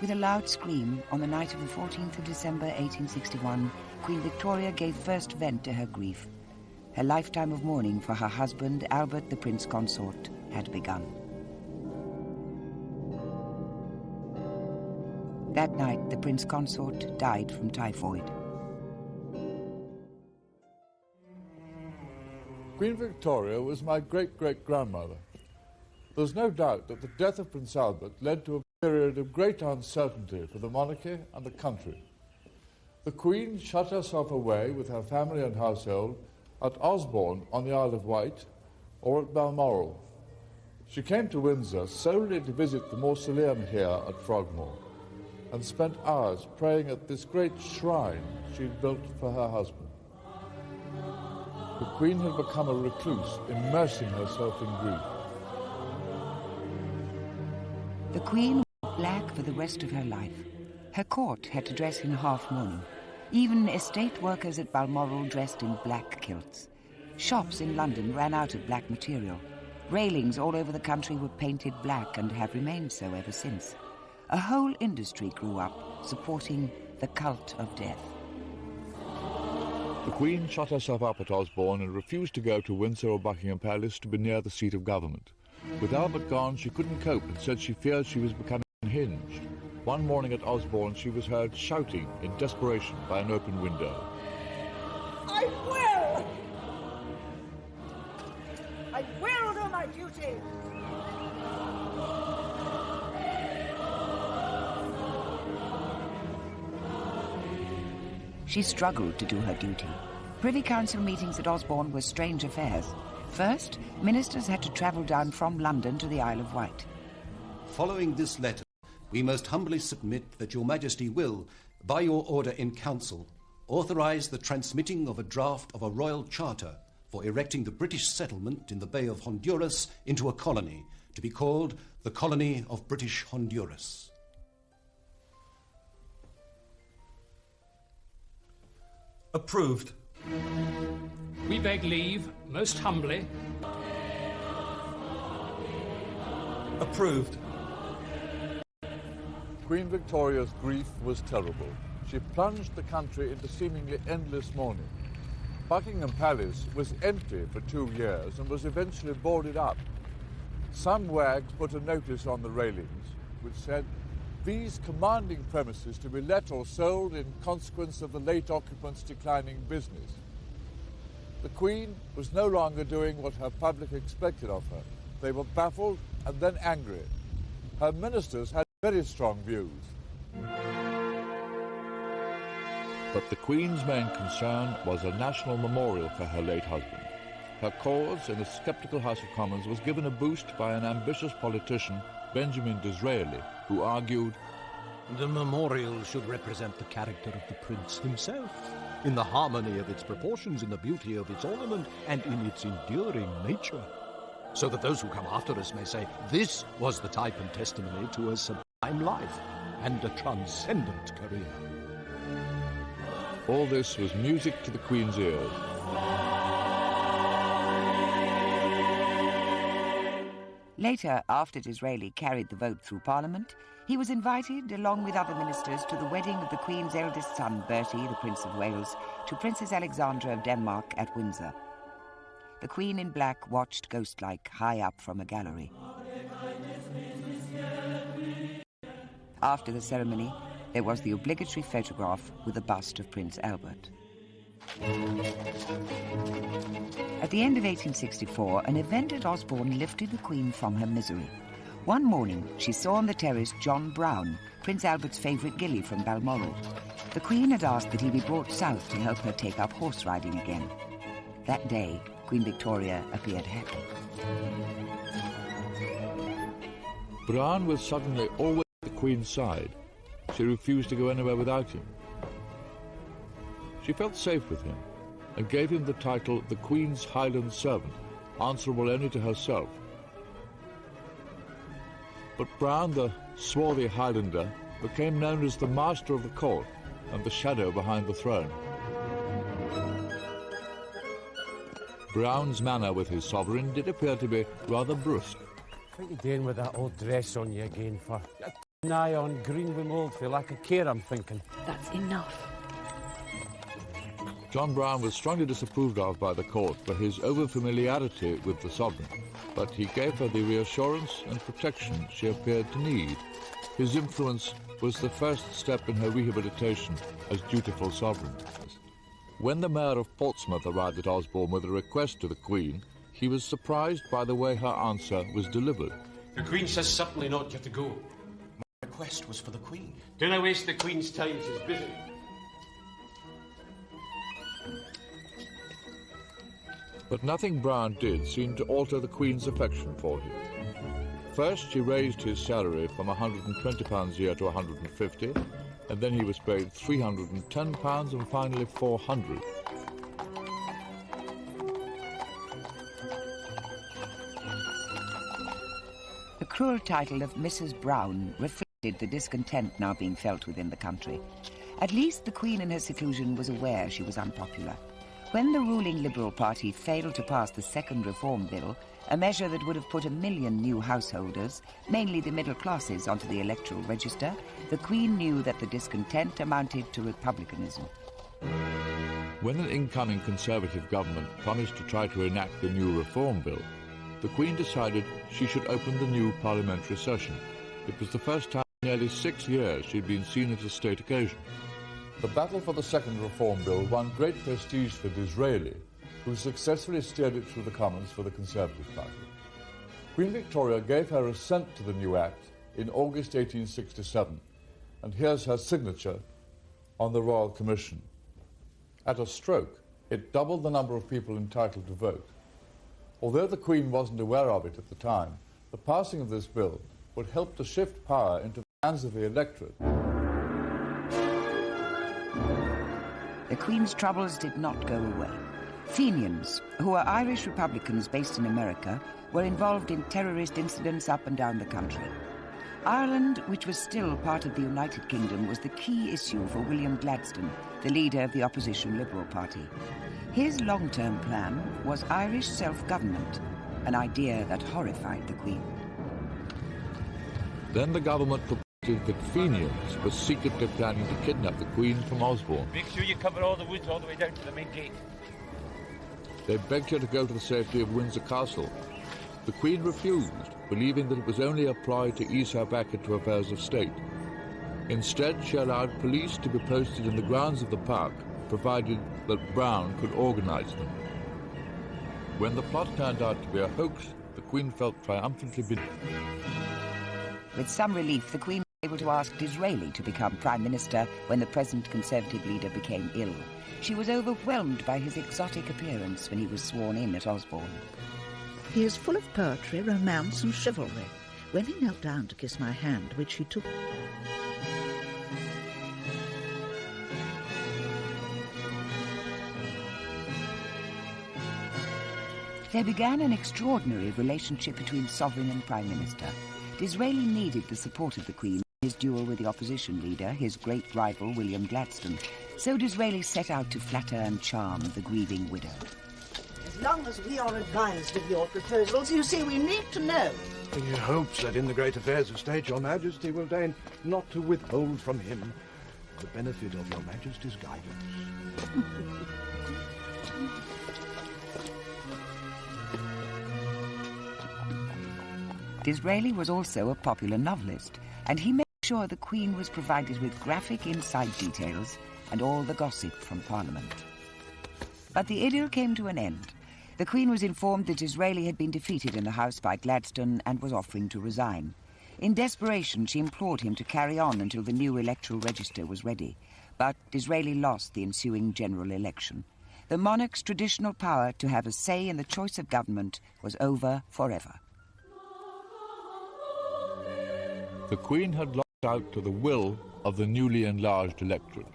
With a loud scream, on the night of the 14th of December 1861, Queen Victoria gave first vent to her grief. Her lifetime of mourning for her husband, Albert the Prince Consort, had begun. That night, the Prince Consort died from typhoid. Queen Victoria was my great-great-grandmother. There's no doubt that the death of Prince Albert led to a period of great uncertainty for the monarchy and the country. The Queen shut herself away with her family and household at Osborne on the Isle of Wight or at Balmoral. She came to Windsor solely to visit the mausoleum here at Frogmore and spent hours praying at this great shrine she'd built for her husband. The Queen had become a recluse, immersing herself in grief. The Queen wore black for the rest of her life. Her court had to dress in half-mourning. Even estate workers at Balmoral dressed in black kilts. Shops in London ran out of black material. Railings all over the country were painted black and have remained so ever since. A whole industry grew up, supporting the cult of death. The Queen shut herself up at Osborne and refused to go to Windsor or Buckingham Palace to be near the seat of government. With Albert gone, she couldn't cope and said she feared she was becoming unhinged. One morning at Osborne, she was heard shouting in desperation by an open window. I will! I will do my duty! She struggled to do her duty. Privy Council meetings at Osborne were strange affairs. First, ministers had to travel down from London to the Isle of Wight. Following this letter, we most humbly submit that your Majesty will, by your order in council, authorise the transmitting of a draft of a royal charter for erecting the British settlement in the Bay of Honduras into a colony, to be called the Colony of British Honduras. Approved. We beg leave, most humbly. Approved. Queen Victoria's grief was terrible. She plunged the country into seemingly endless mourning. Buckingham Palace was empty for 2 years and was eventually boarded up. Some wags put a notice on the railings which said, "These commanding premises to be let or sold in consequence of the late occupants' declining business." The Queen was no longer doing what her public expected of her. They were baffled and then angry. Her ministers had very strong views. But the Queen's main concern was a national memorial for her late husband. Her cause in the sceptical House of Commons was given a boost by an ambitious politician, Benjamin Disraeli, who argued, "The memorial should represent the character of the prince himself, in the harmony of its proportions, in the beauty of its ornament, and in its enduring nature, so that those who come after us may say, this was the type and testimony to a sublime life and a transcendent career." All this was music to the Queen's ears. Later, after Disraeli carried the vote through Parliament, he was invited, along with other ministers, to the wedding of the Queen's eldest son, Bertie, the Prince of Wales, to Princess Alexandra of Denmark at Windsor. The Queen in black watched ghost-like high up from a gallery. After the ceremony, there was the obligatory photograph with a bust of Prince Albert. At the end of 1864, an event at Osborne lifted the Queen from her misery. One morning, she saw on the terrace John Brown, Prince Albert's favourite gillie from Balmoral. The Queen had asked that he be brought south to help her take up horse riding again. That day, Queen Victoria appeared happy. Brown was suddenly always at the Queen's side. She refused to go anywhere without him. She felt safe with him and gave him the title the Queen's Highland Servant, answerable only to herself. But Brown, the swarthy Highlander, became known as the master of the court and the shadow behind the throne. Brown's manner with his sovereign did appear to be rather brusque. What are you doing with that old dress on you again for? Nigh on Greenwim Oldfield, like a care, I'm thinking. That's enough. John Browne was strongly disapproved of by the court for his over-familiarity with the sovereign, but he gave her the reassurance and protection she appeared to need. His influence was the first step in her rehabilitation as dutiful sovereign. When the Mayor of Portsmouth arrived at Osborne with a request to the Queen, he was surprised by the way her answer was delivered. The Queen says certainly not you have to go. My request was for the Queen. Don't I waste the Queen's time, she's busy. But nothing Browne did seemed to alter the Queen's affection for him. First, she raised his salary from £120 a year to £150, and then he was paid £310 and finally £400. The cruel title of Mrs. Browne reflected the discontent now being felt within the country. At least the Queen in her seclusion was aware she was unpopular. When the ruling Liberal Party failed to pass the second Reform Bill, a measure that would have put 1 million new householders, mainly the middle classes, onto the electoral register, the Queen knew that the discontent amounted to republicanism. When an incoming Conservative government promised to try to enact the new Reform Bill, the Queen decided she should open the new parliamentary session. It was the first time in nearly 6 years she'd been seen as a state occasion. The battle for the second Reform Bill won great prestige for Disraeli, who successfully steered it through the Commons for the Conservative Party. Queen Victoria gave her assent to the new Act in August 1867, and here's her signature on the Royal Commission. At a stroke, it doubled the number of people entitled to vote. Although the Queen wasn't aware of it at the time, the passing of this bill would help to shift power into the hands of the electorate. The Queen's troubles did not go away. Fenians, who were Irish Republicans based in America, were involved in terrorist incidents up and down the country. Ireland, which was still part of the United Kingdom, was the key issue for William Gladstone, the leader of the opposition Liberal Party. His long-term plan was Irish self-government, an idea that horrified the Queen. Then the government proposed that Fenians were secretly planning to kidnap the Queen from Osborne. Make sure you cover all the woods all the way down to the main gate. They begged her to go to the safety of Windsor Castle. The Queen refused, believing that it was only a ploy to ease her back into affairs of state. Instead, she allowed police to be posted in the grounds of the park, provided that Browne could organise them. When the plot turned out to be a hoax, the Queen felt triumphantly vindicated. With some relief, the Queen was able to ask Disraeli to become Prime Minister when the present Conservative leader became ill. She was overwhelmed by his exotic appearance when he was sworn in at Osborne. He is full of poetry, romance and chivalry. When he knelt down to kiss my hand, which he took... There began an extraordinary relationship between Sovereign and Prime Minister. Disraeli needed the support of the Queen in his duel with the opposition leader, his great rival William Gladstone. So Disraeli set out to flatter and charm the grieving widow. As long as we are advised of your proposals, you see, we need to know. In hopes that in the great affairs of state your Majesty will deign not to withhold from him the benefit of your Majesty's guidance. Disraeli was also a popular novelist, and he made sure the Queen was provided with graphic inside details and all the gossip from Parliament. But the idyll came to an end. The Queen was informed that Disraeli had been defeated in the House by Gladstone and was offering to resign. In desperation, she implored him to carry on until the new electoral register was ready. But Disraeli lost the ensuing general election. The monarch's traditional power to have a say in the choice of government was over forever. The Queen had lost out to the will of the newly enlarged electorate.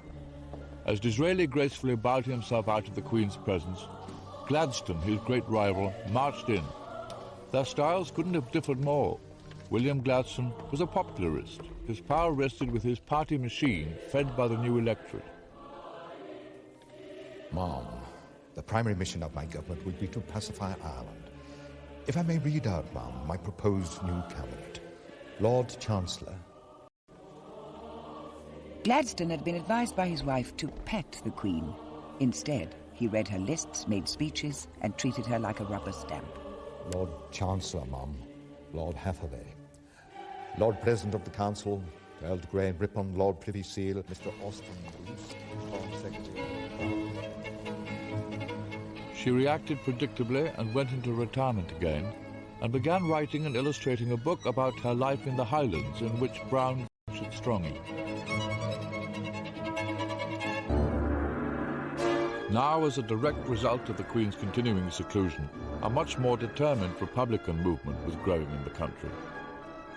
As Disraeli gracefully bowed himself out of the Queen's presence, Gladstone, his great rival, marched in. Their styles couldn't have differed more. William Gladstone was a popularist. His power rested with his party machine, fed by the new electorate. Ma'am, the primary mission of my government would be to pacify Ireland. If I may read out, ma'am, my proposed new cabinet. Lord Chancellor, Gladstone had been advised by his wife to pet the Queen. Instead, he read her lists, made speeches, and treated her like a rubber stamp. Lord Chancellor, Mum, Lord Hathaway, Lord President of the Council, Earl Graham Ripon, Lord Privy Seal, Mr. Austin, Foreign Secretary. She reacted predictably and went into retirement again, and began writing and illustrating a book about her life in the Highlands, in which Brown featured strongly. Now, as a direct result of the Queen's continuing seclusion, a much more determined Republican movement was growing in the country.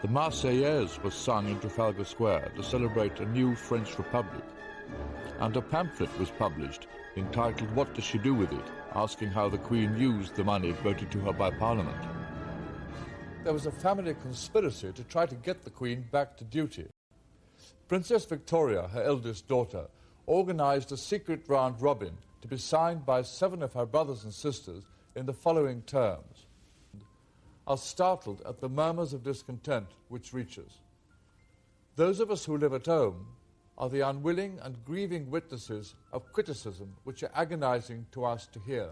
The Marseillaise was sung in Trafalgar Square to celebrate a new French Republic, and a pamphlet was published entitled "What Does She Do With It?", asking how the Queen used the money voted to her by Parliament. There was a family conspiracy to try to get the Queen back to duty. Princess Victoria, her eldest daughter, organised a secret round robin to be signed by 7 of her brothers and sisters in the following terms: "Are startled at the murmurs of discontent which reach us. Those of us who live at home are the unwilling and grieving witnesses of criticism which are agonizing to us to hear.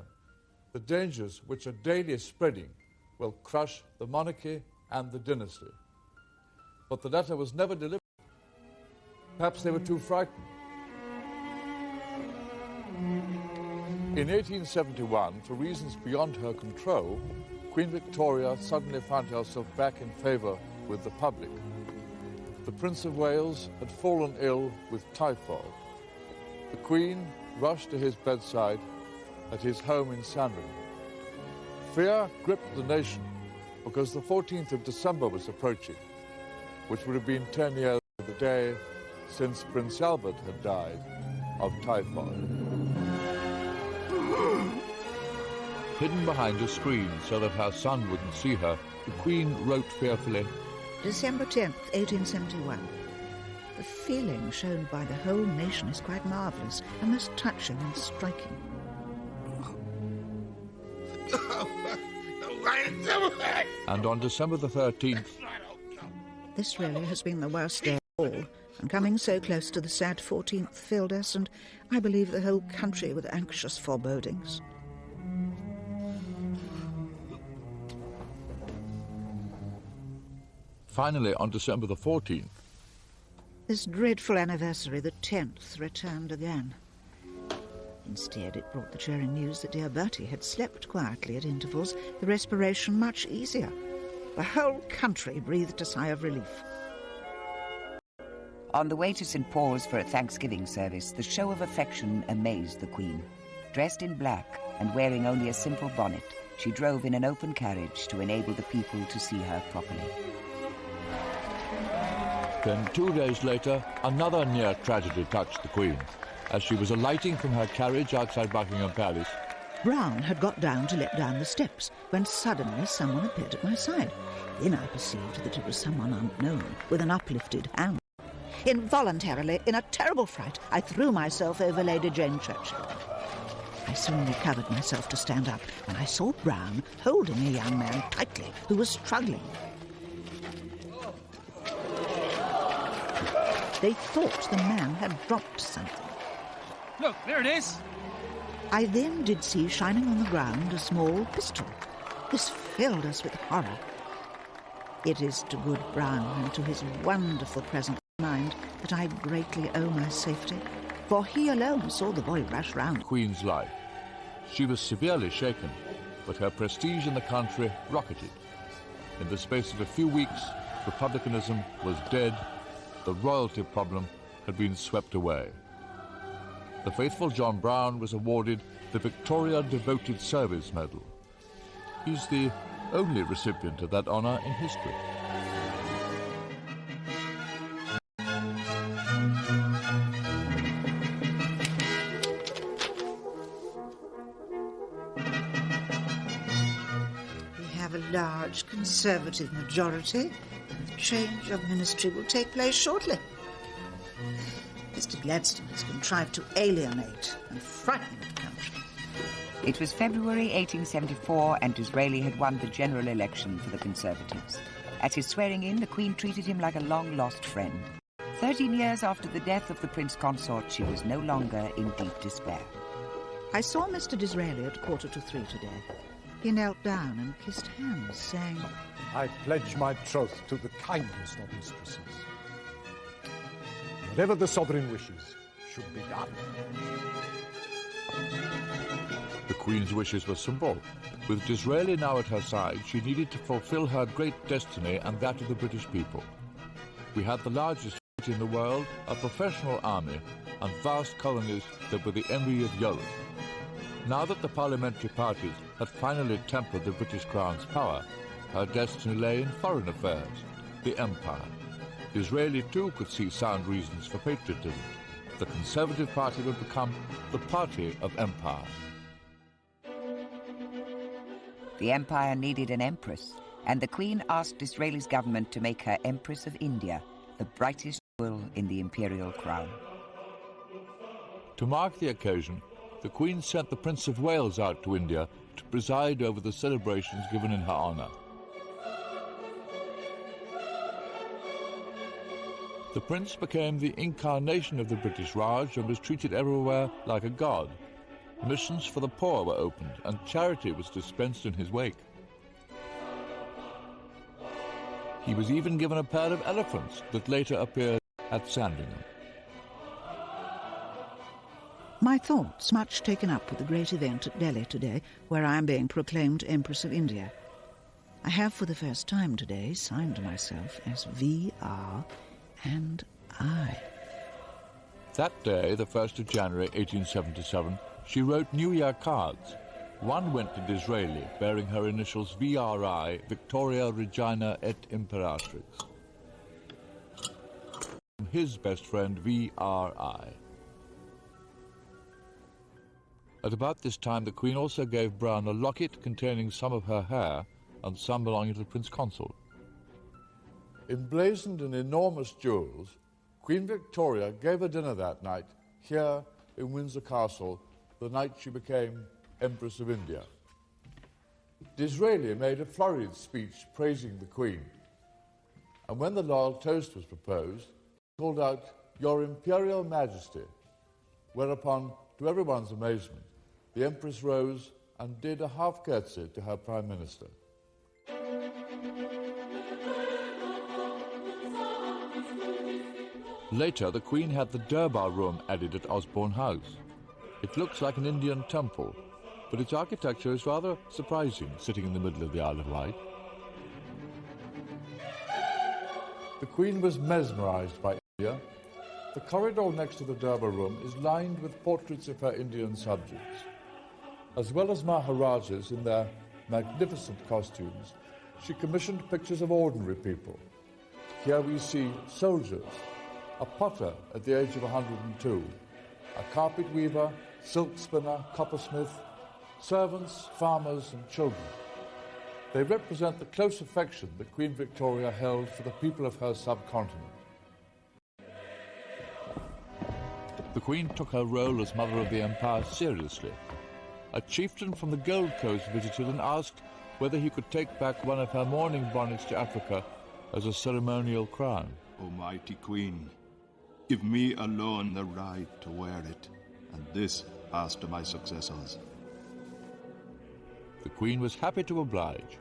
The dangers which are daily spreading will crush the monarchy and the dynasty." But the letter was never delivered. Perhaps they were too frightened. In 1871, for reasons beyond her control, Queen Victoria suddenly found herself back in favour with the public. The Prince of Wales had fallen ill with typhoid. The Queen rushed to his bedside at his home in Sandringham. Fear gripped the nation because the 14th of December was approaching, which would have been 10 years to the day since Prince Albert had died of typhoid. Hidden behind a screen so that her son wouldn't see her, the Queen wrote fearfully, December 10th, 1871. The feeling shown by the whole nation is quite marvellous and most touching and striking. And on December the 13th... This really has been the worst day of all, and coming so close to the sad 14th filled us, and I believe the whole country, with anxious forebodings. Finally, on December the 14th... This dreadful anniversary, the 10th, returned again. Instead, it brought the cheering news that dear Bertie had slept quietly at intervals, the respiration much easier. The whole country breathed a sigh of relief. On the way to St. Paul's for a Thanksgiving service, the show of affection amazed the Queen. Dressed in black and wearing only a simple bonnet, she drove in an open carriage to enable the people to see her properly. Then 2 days later, another near tragedy touched the Queen. As she was alighting from her carriage outside Buckingham Palace, Brown had got down to let down the steps when suddenly someone appeared at my side. Then I perceived that it was someone unknown with an uplifted hand. Involuntarily, in a terrible fright, I threw myself over Lady Jane Churchill. I soon recovered myself to stand up when I saw Brown holding a young man tightly who was struggling. They thought the man had dropped something. Look, there it is. I then did see shining on the ground a small pistol. This filled us with horror. It is to good Brown and to his wonderful presence of mind that I greatly owe my safety, for he alone saw the boy rush round. Queen's life. She was severely shaken, but her prestige in the country rocketed. In the space of a few weeks, republicanism was dead. The royalty problem had been swept away. The faithful John Brown was awarded the Victoria Devoted Service Medal. He's the only recipient of that honour in history. We have a large Conservative majority. The change of ministry will take place shortly. Mr. Gladstone has contrived to alienate and frighten the country. It was February 1874 and Disraeli had won the general election for the Conservatives. At his swearing-in, the Queen treated him like a long-lost friend. 13 years after the death of the Prince Consort, she was no longer in deep despair. I saw Mr. Disraeli at 2:45 today. He knelt down and kissed hands, saying, I pledge my troth to the kindest of mistresses. Whatever the sovereign wishes should be done. The Queen's wishes were simple. With Disraeli now at her side, she needed to fulfill her great destiny and that of the British people. We had the largest fleet in the world, a professional army, and vast colonies that were the envy of Europe. Now that the parliamentary parties had finally tempered the British Crown's power, her destiny lay in foreign affairs, the Empire. Disraeli too could see sound reasons for patriotism. The Conservative Party would become the party of empire. The Empire needed an empress, and the Queen asked Disraeli's government to make her Empress of India, the brightest jewel in the imperial crown. To mark the occasion, the Queen sent the Prince of Wales out to India to preside over the celebrations given in her honour. The Prince became the incarnation of the British Raj and was treated everywhere like a god. Missions for the poor were opened and charity was dispensed in his wake. He was even given a pair of elephants that later appeared at Sandringham. My thoughts much taken up with the great event at Delhi today, where I am being proclaimed Empress of India. I have for the first time today signed myself as V.R. and I. That day, the 1st of January 1877, she wrote New Year cards. One went to Disraeli, bearing her initials VRI, Victoria Regina et Imperatrix. His best friend VRI. At about this time, the Queen also gave Brown a locket containing some of her hair and some belonging to the Prince Consort. Emblazoned in enormous jewels, Queen Victoria gave a dinner that night here in Windsor Castle, the night she became Empress of India. Disraeli made a flurried speech praising the Queen, and when the loyal toast was proposed, he called out, "Your Imperial Majesty," whereupon, to everyone's amazement, the Empress rose and did a half curtsy to her Prime Minister. Later, the Queen had the Durbar Room added at Osborne House. It looks like an Indian temple, but its architecture is rather surprising, sitting in the middle of the Isle of Wight. The Queen was mesmerized by India. The corridor next to the Durbar Room is lined with portraits of her Indian subjects. As well as Maharajas in their magnificent costumes, she commissioned pictures of ordinary people. Here we see soldiers, a potter at the age of 102, a carpet weaver, silk spinner, coppersmith, servants, farmers and children. They represent the close affection that Queen Victoria held for the people of her subcontinent. The Queen took her role as Mother of the Empire seriously. A chieftain from the Gold Coast visited and asked whether he could take back one of her mourning bonnets to Africa as a ceremonial crown. O mighty Queen, give me alone the right to wear it, and this pass to my successors. The Queen was happy to oblige.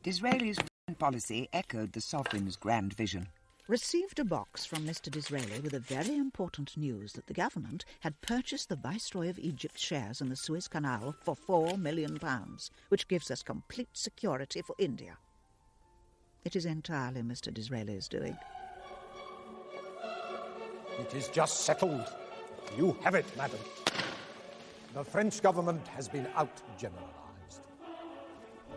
Disraeli's foreign policy echoed the sovereign's grand vision. Received a box from Mr. Disraeli with a very important news that the government had purchased the Viceroy of Egypt's shares in the Suez Canal for £4 million, which gives us complete security for India. It is entirely Mr. Disraeli's doing. It is just settled. You have it, madam. The French government has been out-generalized.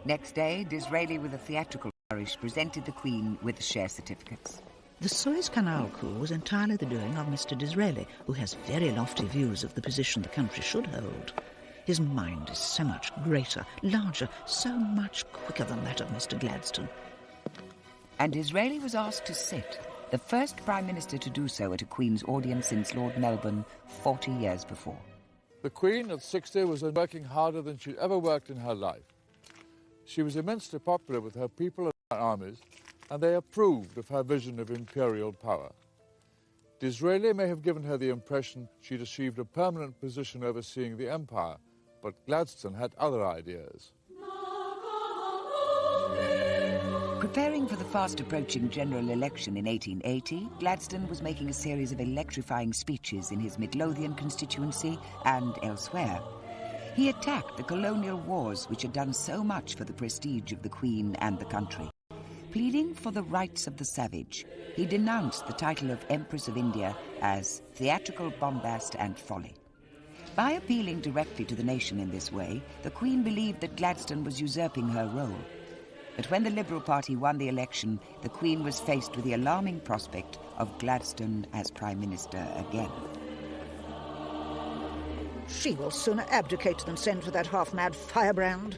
Next day, Disraeli, with a theatrical flourish, presented the Queen with the share certificates. The Suez Canal coup was entirely the doing of Mr. Disraeli, who has very lofty views of the position the country should hold. His mind is so much greater, larger, so much quicker than that of Mr. Gladstone. And Disraeli was asked to sit, the first Prime Minister to do so at a Queen's audience since Lord Melbourne 40 years before. The Queen at 60 was working harder than she'd ever worked in her life. She was immensely popular with her people and her armies, and they approved of her vision of imperial power. Disraeli may have given her the impression she'd achieved a permanent position overseeing the empire, but Gladstone had other ideas. Preparing for the fast-approaching general election in 1880, Gladstone was making a series of electrifying speeches in his Midlothian constituency and elsewhere. He attacked the colonial wars which had done so much for the prestige of the Queen and the country. Pleading for the rights of the savage, he denounced the title of Empress of India as theatrical bombast and folly. By appealing directly to the nation in this way, the Queen believed that Gladstone was usurping her role. But when the Liberal Party won the election, the Queen was faced with the alarming prospect of Gladstone as Prime Minister again. She will sooner abdicate than send for that half-mad firebrand.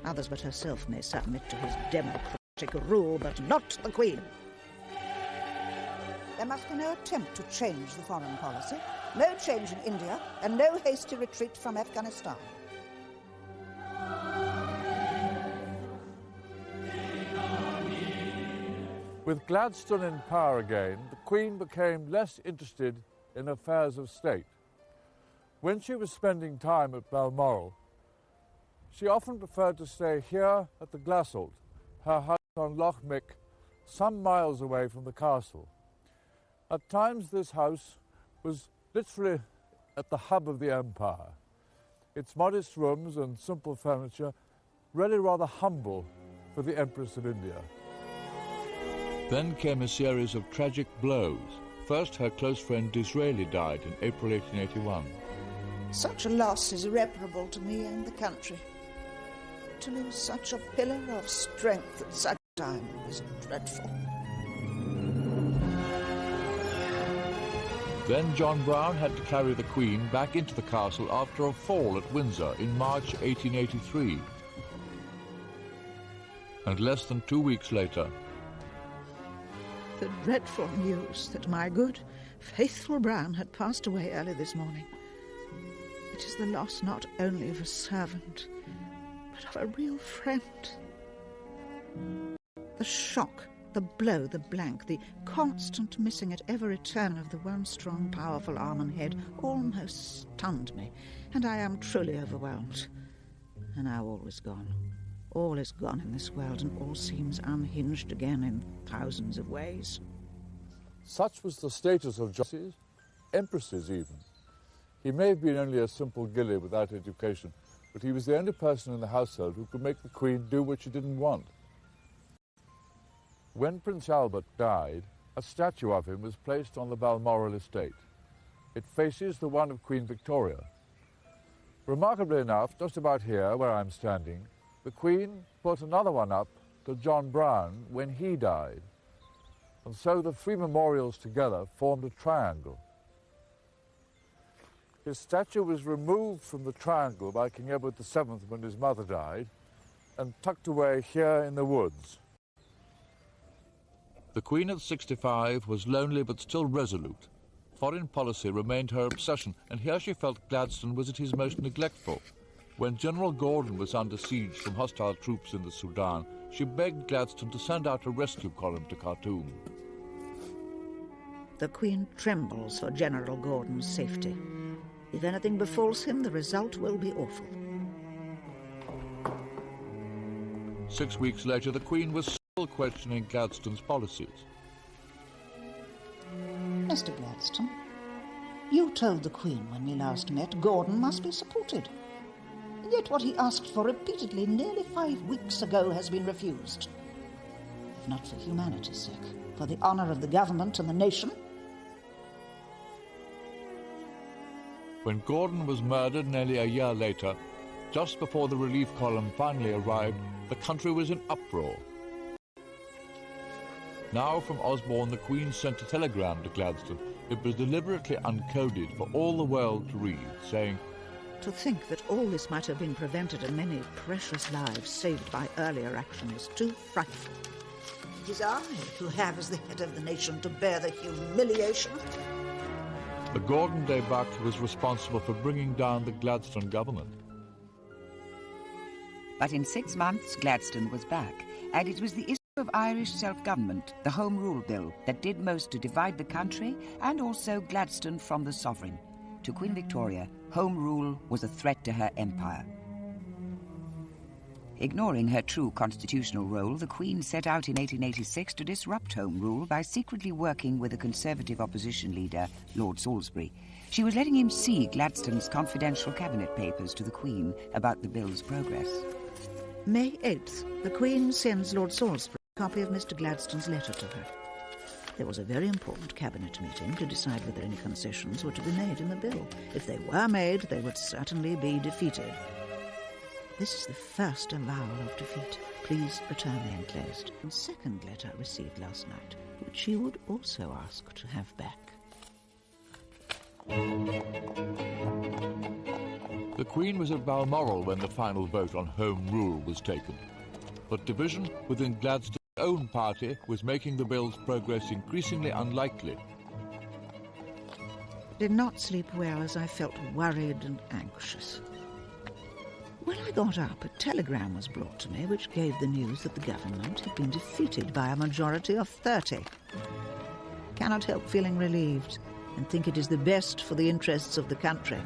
Others but herself may submit to his democratic rule, but not the Queen. There must be no attempt to change the foreign policy, no change in India, and no hasty retreat from Afghanistan. With Gladstone in power again, the Queen became less interested in affairs of state. When she was spending time at Balmoral, she often preferred to stay here at the Glassholt, her house on Loch Mick, some miles away from the castle. At times this house was literally at the hub of the empire. Its modest rooms and simple furniture really rather humble for the Empress of India. Then came a series of tragic blows. First, her close friend Disraeli died in April 1881. Such a loss is irreparable to me and the country. To lose such a pillar of strength at such a time is dreadful. Then John Brown had to carry the Queen back into the castle after a fall at Windsor in March 1883. And less than 2 weeks later, the dreadful news that my good, faithful Brown had passed away early this morning. It is the loss not only of a servant, but of a real friend. The shock, the blow, the blank, the constant missing at every turn of the one strong, powerful arm and head almost stunned me, and I am truly overwhelmed. And now all is gone. All is gone in this world, and all seems unhinged again in thousands of ways. Such was the status of justices, empresses even. He may have been only a simple gilly without education, but he was the only person in the household who could make the Queen do what she didn't want. When Prince Albert died, a statue of him was placed on the Balmoral estate. It faces the one of Queen Victoria. Remarkably enough, just about here, where I'm standing, the Queen put another one up to John Brown when he died. And so the three memorials together formed a triangle. His statue was removed from the triangle by King Edward VII when his mother died and tucked away here in the woods. The Queen at 65 was lonely but still resolute. Foreign policy remained her obsession, and here she felt Gladstone was at his most neglectful. When General Gordon was under siege from hostile troops in the Sudan, she begged Gladstone to send out a rescue column to Khartoum. The Queen trembles for General Gordon's safety. If anything befalls him, the result will be awful. 6 weeks later, the Queen was still questioning Gladstone's policies. Mr. Gladstone, you told the Queen when we last met Gordon must be supported. Yet what he asked for repeatedly nearly 5 weeks ago has been refused. If not for humanity's sake, for the honour of the government and the nation. When Gordon was murdered nearly a year later, just before the relief column finally arrived, the country was in uproar. Now from Osborne, the Queen sent a telegram to Gladstone. It was deliberately uncoded for all the world to read, saying, To think that all this might have been prevented and many precious lives saved by earlier action is too frightful. It is I who have, as the head of the nation, to bear the humiliation. The Gordon débâcle was responsible for bringing down the Gladstone government. But in 6 months, Gladstone was back, and it was the issue of Irish self-government, the Home Rule Bill, that did most to divide the country and also Gladstone from the sovereign. To Queen Victoria, Home Rule was a threat to her empire. Ignoring her true constitutional role, the Queen set out in 1886 to disrupt Home Rule by secretly working with a Conservative opposition leader, Lord Salisbury. She was letting him see Gladstone's confidential cabinet papers to the Queen about the bill's progress. May 8th, the Queen sends Lord Salisbury a copy of Mr. Gladstone's letter to her. There was a very important cabinet meeting to decide whether any concessions were to be made in the bill. If they were made, they would certainly be defeated. This is the first avowal of defeat. Please return the enclosed. The second letter received last night, which she would also ask to have back. The Queen was at Balmoral when the final vote on Home Rule was taken. But division within Gladstone's own party was making the bill's progress increasingly unlikely. I did not sleep well as I felt worried and anxious. When I got up, a telegram was brought to me which gave the news that the government had been defeated by a majority of 30. Cannot help feeling relieved and think it is the best for the interests of the country.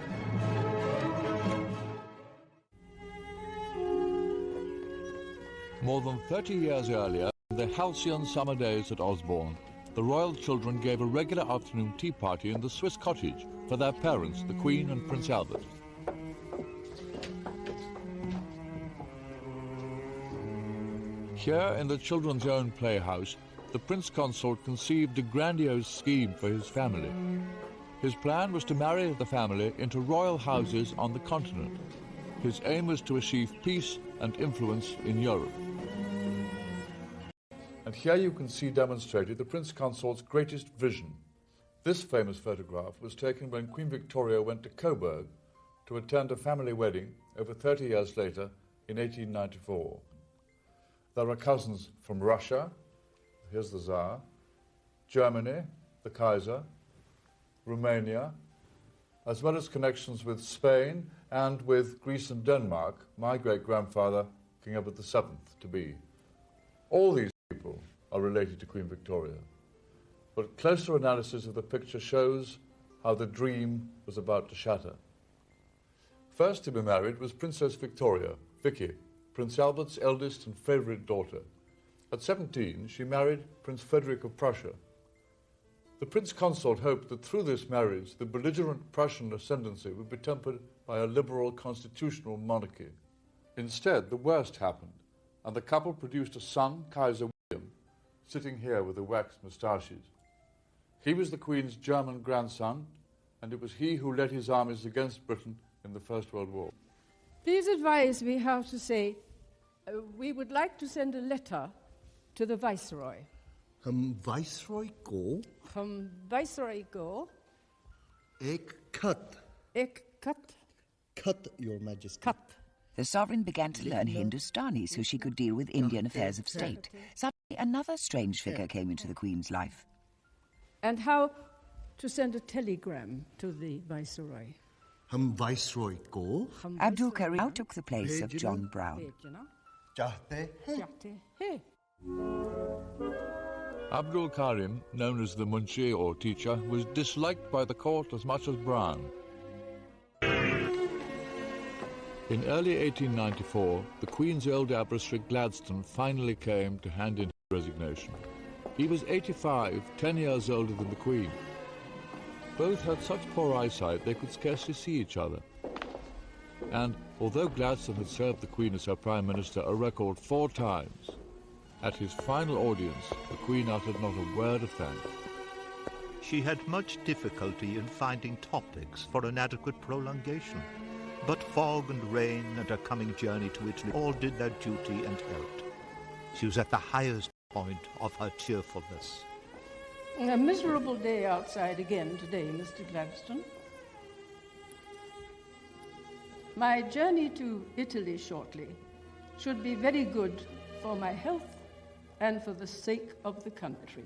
More than 30 years earlier, in the halcyon summer days at Osborne, the royal children gave a regular afternoon tea party in the Swiss cottage for their parents, the Queen and Prince Albert. Here, in the children's own playhouse, the Prince Consort conceived a grandiose scheme for his family. His plan was to marry the family into royal houses on the continent. His aim was to achieve peace and influence in Europe. And here you can see demonstrated the Prince Consort's greatest vision. This famous photograph was taken when Queen Victoria went to Coburg to attend a family wedding over 30 years later in 1894. There are cousins from Russia, here's the Tsar, Germany, the Kaiser, Romania, as well as connections with Spain and with Greece and Denmark, my great-grandfather, King Edward VII, to be. All these people are related to Queen Victoria, but closer analysis of the picture shows how the dream was about to shatter. First to be married was Princess Victoria, Vicky, Prince Albert's eldest and favourite daughter. At 17, she married Prince Frederick of Prussia. The Prince Consort hoped that through this marriage, the belligerent Prussian ascendancy would be tempered by a liberal constitutional monarchy. Instead, the worst happened, and the couple produced a son, Kaiser William, sitting here with the waxed moustaches. He was the Queen's German grandson, and it was he who led his armies against Britain in the First World War. Please advise me how to say, we would like to send a letter to the Viceroy. Viceroy go? Viceroy go. Ek cut. Ek cut. Cut, Your Majesty. Cut. The sovereign began to learn Hindustani so she could deal with Indian affairs of state. Suddenly, another strange figure came into the Queen's life. And how to send a telegram to the Viceroy. Viceroy go? Abdul Karim now took the place of John Brown. Chahte hai. Abdul Karim, known as the Munshi or teacher, was disliked by the court as much as Brown. In early 1894, the Queen's old adversary Gladstone finally came to hand in his resignation. He was 85, 10 years older than the Queen. Both had such poor eyesight they could scarcely see each other. And although Gladstone had served the Queen as her Prime Minister a record 4 times, at his final audience, the Queen uttered not a word of thanks. She had much difficulty in finding topics for an adequate prolongation, but fog and rain and her coming journey to Italy all did their duty and helped. She was at the highest point of her cheerfulness. A miserable day outside again today, Mr. Gladstone. My journey to Italy shortly should be very good for my health and for the sake of the country.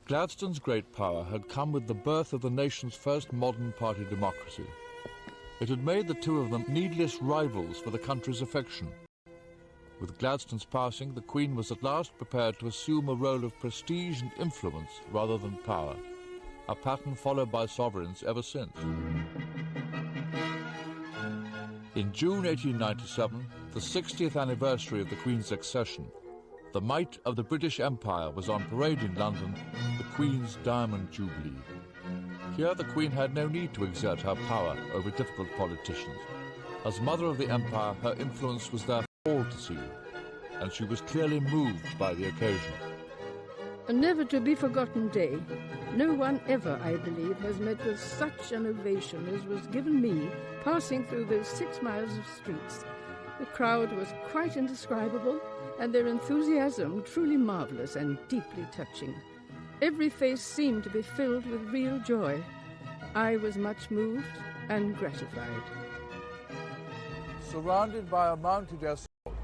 Gladstone's great power had come with the birth of the nation's first modern party democracy. It had made the two of them needless rivals for the country's affection. With Gladstone's passing, the Queen was at last prepared to assume a role of prestige and influence rather than power, a pattern followed by sovereigns ever since. In June 1897, the 60th anniversary of the Queen's accession, the might of the British Empire was on parade in London, the Queen's Diamond Jubilee. Here the Queen had no need to exert her power over difficult politicians. As Mother of the Empire, her influence was there for all to see, and she was clearly moved by the occasion. A never-to-be-forgotten day. No one ever, I believe, has met with such an ovation as was given me passing through those 6 miles of streets. The crowd was quite indescribable, and their enthusiasm truly marvellous and deeply touching. Every face seemed to be filled with real joy. I was much moved and gratified. Surrounded by a mounted escort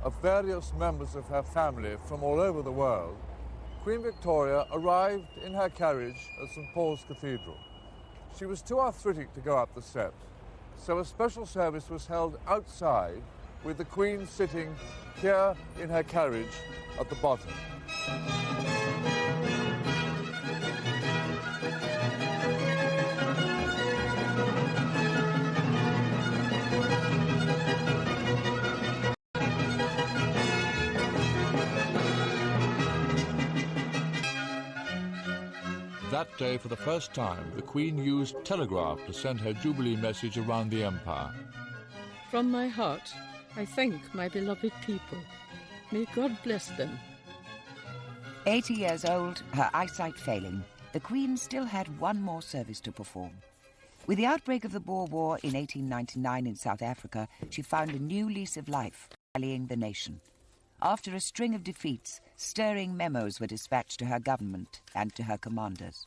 of various members of her family from all over the world, Queen Victoria arrived in her carriage at St. Paul's Cathedral. She was too arthritic to go up the steps, so a special service was held outside with the Queen sitting here in her carriage at the bottom. That day, for the first time, the Queen used telegraph to send her Jubilee message around the Empire. From my heart, I thank my beloved people. May God bless them. 80 years old, her eyesight failing, the Queen still had one more service to perform. With the outbreak of the Boer War in 1899 in South Africa, she found a new lease of life, rallying the nation. After a string of defeats, stirring memos were dispatched to her government and to her commanders.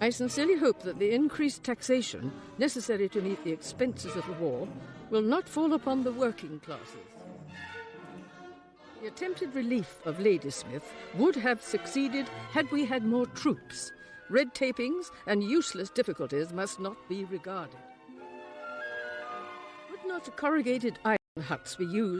I sincerely hope that the increased taxation necessary to meet the expenses of the war will not fall upon the working classes. The attempted relief of Ladysmith would have succeeded had we had more troops. Red tapings and useless difficulties must not be regarded. Would not corrugated iron huts be used